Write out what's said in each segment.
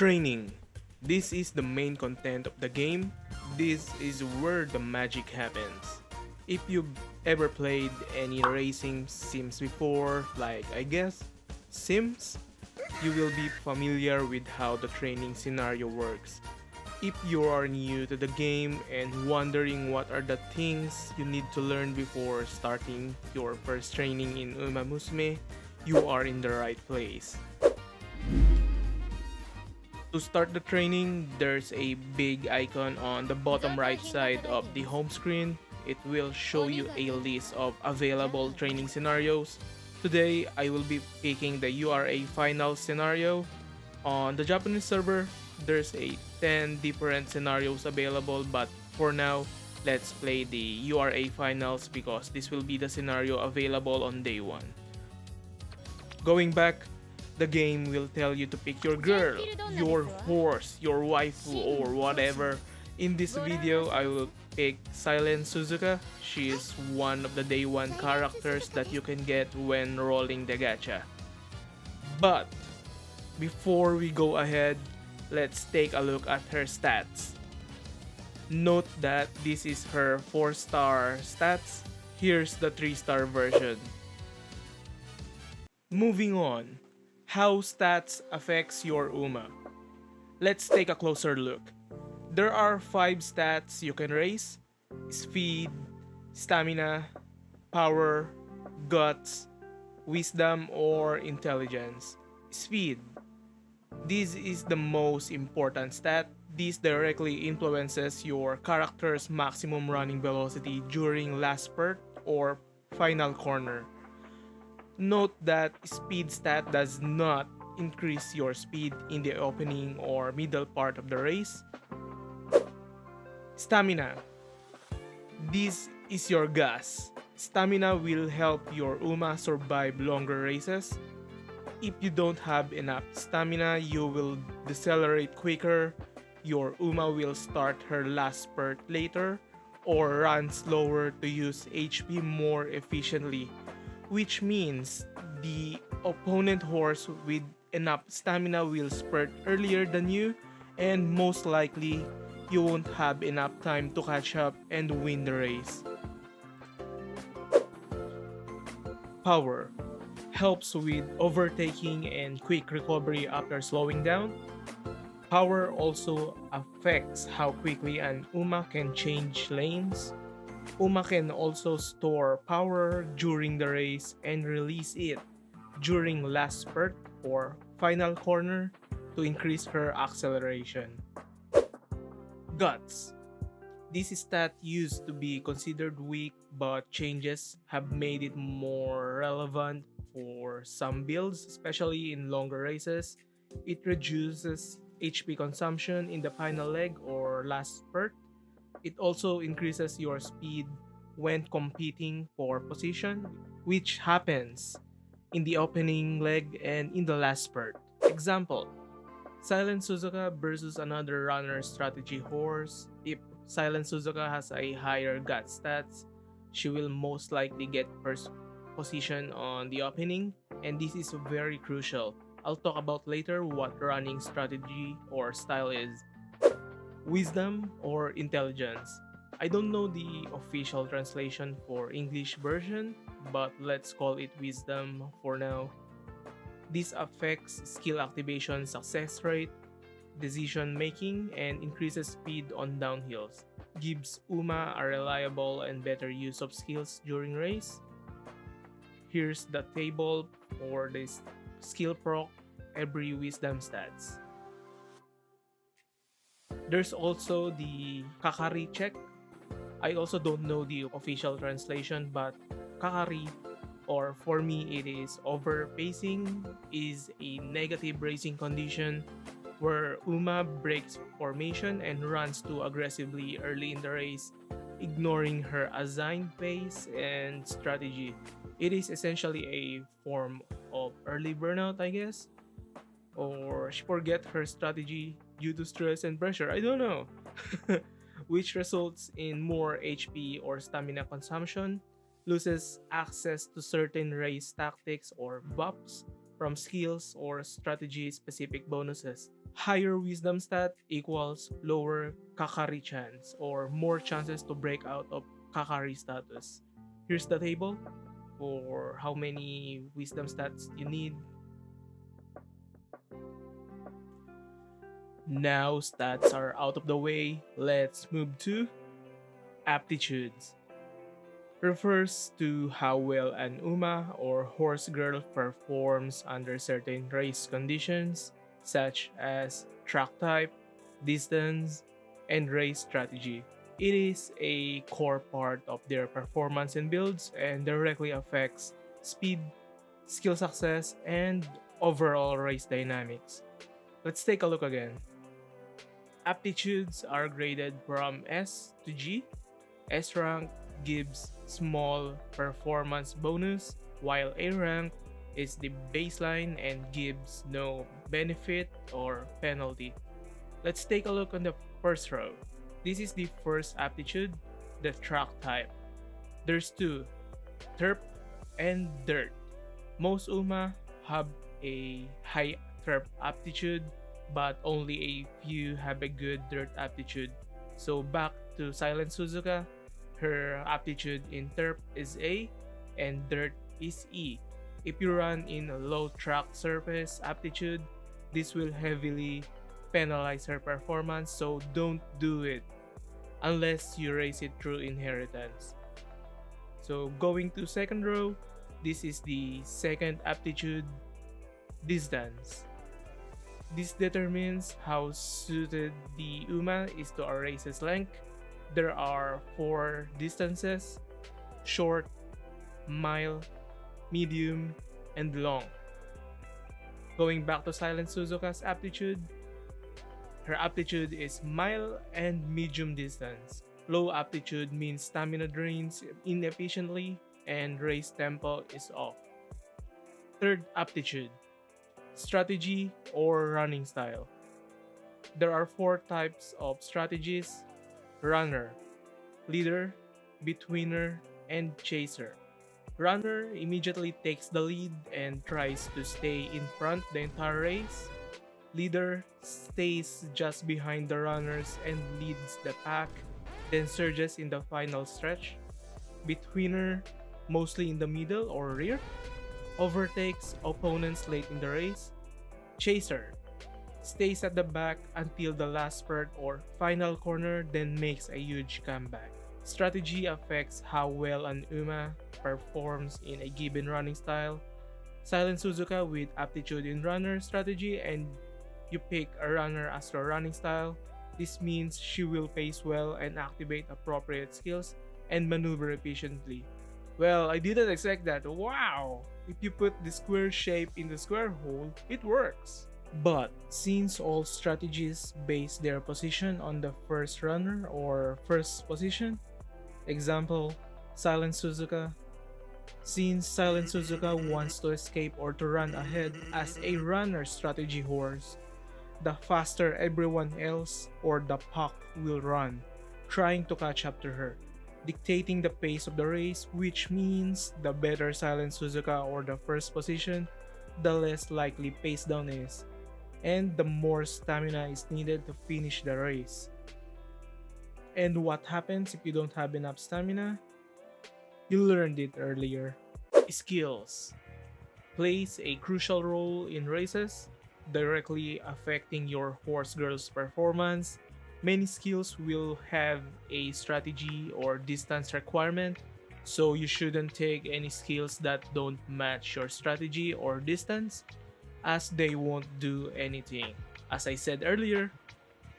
Training. This is the main content of the game. This is where the magic happens. If you've ever played any racing sims before, like I guess Sims, you will be familiar with how the training scenario works. If you are new to the game and wondering what are the things you need to learn before starting your first training in Umamusume, you are in the right place. To start the training, there's a big icon on the bottom right side of the home screen. It will show you a list of available training scenarios. Today, I will be picking the URA final scenario. On the Japanese server, there's a 10 different scenarios available, but for now, let's play the URA finals because this will be the scenario available on day 1. Going back, the game will tell you to pick your girl, your horse, your waifu, or whatever. In this video, I will pick Silent Suzuka. She is one of the day 1 characters that you can get when rolling the gacha. But before we go ahead, let's take a look at her stats. Note that this is her 4-star stats. Here's the 3-star version. Moving on. How stats affects your UMA. Let's take a closer look. There are 5 stats you can raise: speed, stamina, power, guts, wisdom, or intelligence. Speed. This is the most important stat. This directly influences your character's maximum running velocity during last spurt or final corner. Note that speed stat does not increase your speed in the opening or middle part of the race. Stamina. This is your gas. Stamina will help your UMA survive longer races. If you don't have enough stamina, you will decelerate quicker, your UMA will start her last spurt later, or run slower to use HP more efficiently, which means the opponent horse with enough stamina will spurt earlier than you, and most likely you won't have enough time to catch up and win the race. Power helps with overtaking and quick recovery after slowing down. Power also affects how quickly an UMA can change lanes. UMA can also store power during the race and release it during last spurt or final corner to increase her acceleration. Guts. This stat used to be considered weak, but changes have made it more relevant for some builds, especially in longer races. It reduces HP consumption in the final leg or last spurt. It also increases your speed when competing for position, which happens in the opening leg and in the last spurt. Example, Silent Suzuka versus another runner strategy horse. If Silent Suzuka has a higher gut stats, she will most likely get first position on the opening, and this is very crucial. I'll talk about later what running strategy or style is. Wisdom or intelligence. I don't know the official translation for English version, but let's call it wisdom for now. This affects skill activation success rate, decision making, and increases speed on downhills. Gives UMA a reliable and better use of skills during race. Here's the table for this skill proc every wisdom stats. There's also the Kakari check. I also don't know the official translation, but Kakari, or for me it is overpacing, is a negative racing condition where UMA breaks formation and runs too aggressively early in the race, ignoring her assigned pace and strategy. It is essentially a form of early burnout, I guess. Or she forget her strategy due to stress and pressure, I don't know. Which results in more HP or stamina consumption, loses access to certain race tactics or buffs, from skills or strategy-specific bonuses. Higher wisdom stat equals lower kakari chance or more chances to break out of kakari status. Here's the table for how many wisdom stats you need. Now stats are out of the way, let's move to aptitudes. Refers to how well an uma or horse girl performs under certain race conditions such as track type, distance, and race strategy. It is a core part of their performance and builds and directly affects speed, skill success, and overall race dynamics. Let's take a look again. Aptitudes are graded from S to G. S rank gives small performance bonus, while A rank is the baseline and gives no benefit or penalty. Let's take a look on the first row. This is the first aptitude, the track type. There's two, terp and dirt. Most UMA have a high terp aptitude, but only a few have a good dirt aptitude. So back to Silent Suzuka, her aptitude in terp is A and dirt is E. If you run in a low track surface aptitude, this will heavily penalize her performance, so don't do it unless you raise it through inheritance. So going to second row, this is the second aptitude, distance. This determines how suited the UMA is to a race's length. There are 4 distances: short, mile, medium, and long. Going back to Silent Suzuka's aptitude, her aptitude is mile and medium distance. Low aptitude means stamina drains inefficiently and race tempo is off. Third aptitude, strategy or running style. There are 4 types of strategies: runner, leader, betweener, and chaser. Runner immediately takes the lead and tries to stay in front the entire race. Leader stays just behind the runners and leads the pack, then surges in the final stretch. Betweener, mostly in the middle or rear, overtakes opponents late in the race. Chaser stays at the back until the last spurt or final corner, then makes a huge comeback. Strategy affects how well an UMA performs in a given running style. Silent Suzuka with aptitude in runner strategy, and you pick a runner as your running style. This means she will pace well and activate appropriate skills and maneuver efficiently. Well, I didn't expect that. Wow! If you put the square shape in the square hole, it works. But since all strategies base their position on the first runner or first position, example, Silent Suzuka. Since Silent Suzuka wants to escape or to run ahead as a runner strategy horse, the faster everyone else or the pack will run, trying to catch up to her, dictating the pace of the race, which means the better Silent Suzuka or the first position, the less likely pace down is, and the more stamina is needed to finish the race. And what happens if you don't have enough stamina? You learned it earlier. Skills plays a crucial role in races, directly affecting your horse girl's performance. Many skills will have a strategy or distance requirement, so you shouldn't take any skills that don't match your strategy or distance, as they won't do anything. As I said earlier,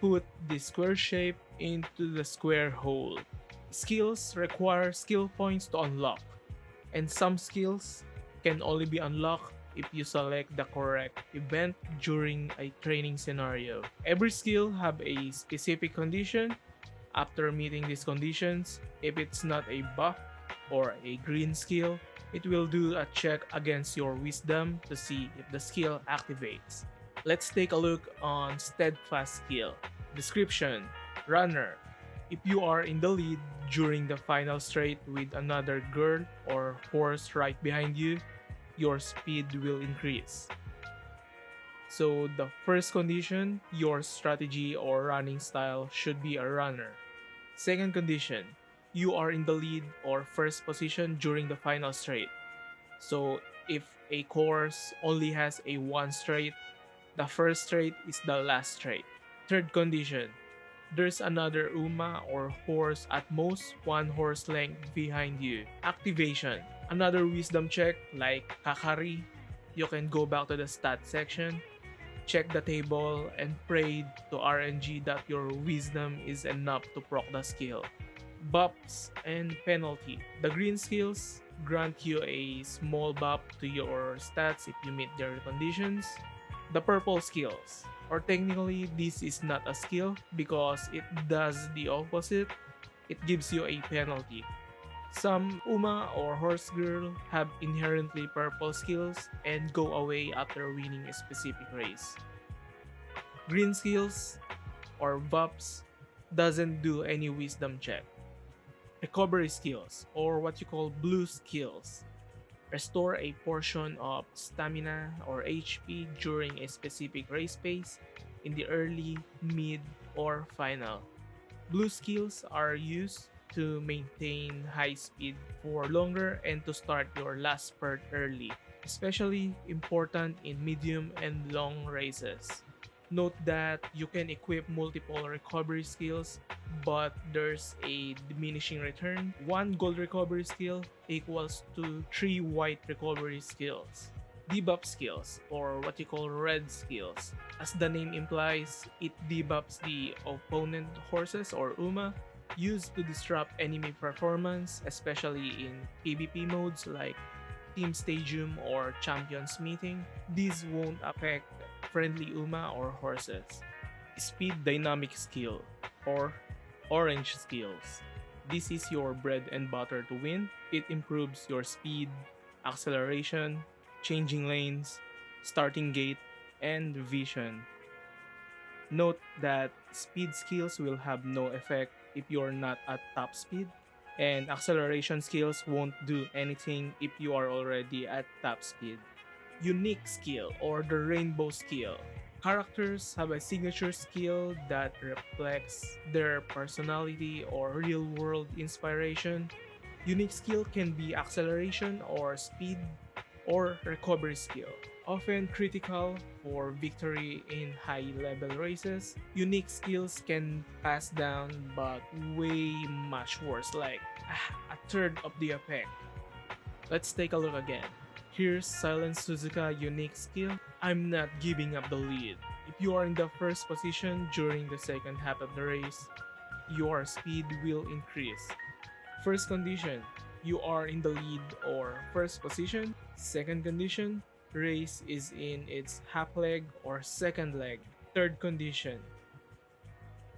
put the square shape into the square hole. Skills require skill points to unlock, and some skills can only be unlocked if you select the correct event during a training scenario. Every skill have a specific condition. After meeting these conditions, if it's not a buff or a green skill, it will do a check against your wisdom to see if the skill activates. Let's take a look on steadfast skill. Description: runner. If you are in the lead during the final straight with another girl or horse right behind you, your speed will increase. So the first condition, your strategy or running style should be a runner. Second condition, you are in the lead or first position during the final straight. So if a course only has a one straight, the first straight is the last straight. Third condition, there's another Uma or horse at most one horse length behind you. Activation, another wisdom check like Kakari. You can go back to the stat section, check the table, and pray to RNG that your wisdom is enough to proc the skill. Buffs and penalty. The green skills grant you a small buff to your stats if you meet their conditions. The purple skills, or technically this is not a skill because it does the opposite, it gives you a penalty. Some Uma or Horse Girl have inherently purple skills and go away after winning a specific race. Green skills or buffs doesn't do any wisdom check. Recovery skills, or what you call blue skills, restore a portion of stamina or HP during a specific race phase in the early, mid, or final. Blue skills are used to maintain high speed for longer and to start your last spurt early, especially important in medium and long races. Note that you can equip multiple recovery skills, but there's a diminishing return. One gold recovery skill equals to 3 white recovery skills. Debuff skills, or what you call red skills. As the name implies, it debuffs the opponent horses or Uma, used to disrupt enemy performance, especially in PvP modes like Team Stadium or Champions Meeting. These won't affect friendly Uma or horses. Speed dynamic skill, or orange skills. This is your bread and butter to win. It improves your speed, acceleration, changing lanes, starting gate, and vision. Note that speed skills will have no effect if you're not at top speed, and acceleration skills won't do anything if you are already at top speed. Unique skill, or the rainbow skill. Characters have a signature skill that reflects their personality or real world inspiration. Unique skill can be acceleration or speed or recovery skill. Often critical for victory in high level races, unique skills can pass down but way much worse, like a third of the effect. Let's take a look again. Here's Silent Suzuka unique skill. I'm not giving up the lead. If you are in the first position during the second half of the race, your speed will increase. First condition, you are in the lead or first position. Second condition, race is in its half leg or second leg. Third condition,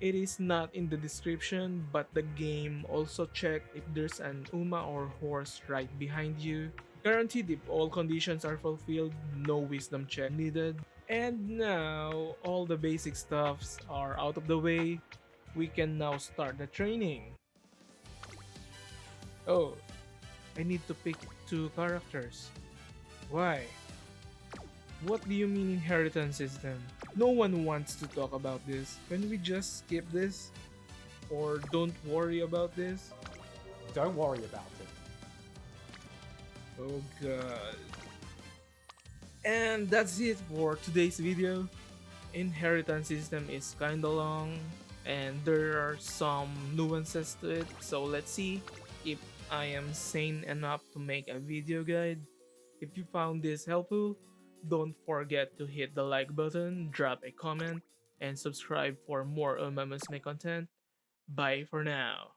it is not in the description, but the game also checked if there's an Uma or horse right behind you. Guaranteed if all conditions are fulfilled, no wisdom check needed. And now, all the basic stuffs are out of the way. We can now start the training. Oh, I need to pick two characters. Why? What do you mean inheritance system? No one wants to talk about this. Can we just skip this? Or don't worry about this? Don't worry about it. Oh god. And that's it for today's video. Inheritance system is kinda long and there are some nuances to it, so let's see if I am sane enough to make a video guide. If you found this helpful, don't forget to hit the like button, drop a comment, and subscribe for more umamusume content. Bye for now.